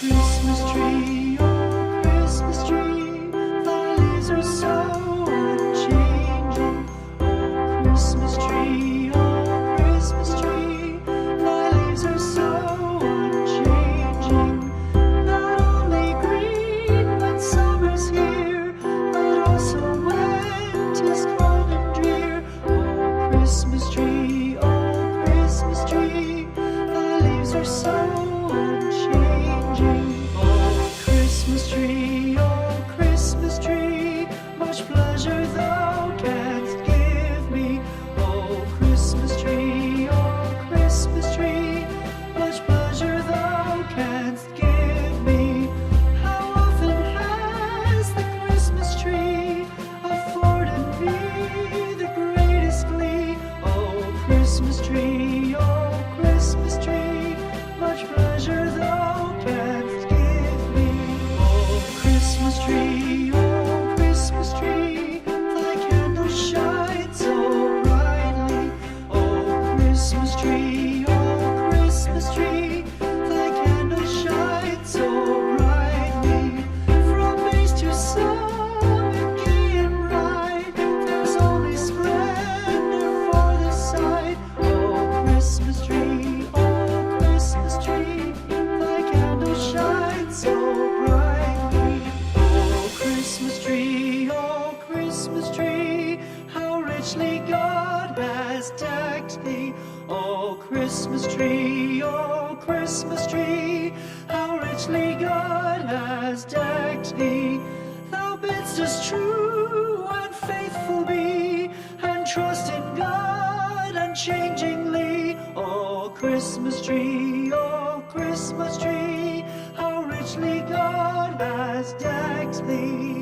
Christmas tree, oh Christmas tree, thy leaves are so unchanging. Oh Christmas tree, thy leaves are so unchanging. Not only green when summer's here, but also when 'tis cold and drear. Oh Christmas tree, thy leaves are so unchanging. Oh Christmas tree, much pleasure thou canst give me. Oh Christmas tree, much pleasure thou canst give me. How often has the Christmas tree afforded me the greatest glee? Oh Christmas tree, much pleasure thou canst give me. Oh Christmas tree, thy candles shine so brightly. Oh Christmas tree, thy candles shine so brightly. From base to summit, gay and bright, there's only splendor for the sight. Oh Christmas tree, thy candles shine so brightly. Oh Christmas tree, how richly God has decked thee. Oh Christmas tree, how richly God has decked thee. Thou bidst us true and faithful be, and trust in God unchangingly. Oh Christmas tree, how richly God has decked thee.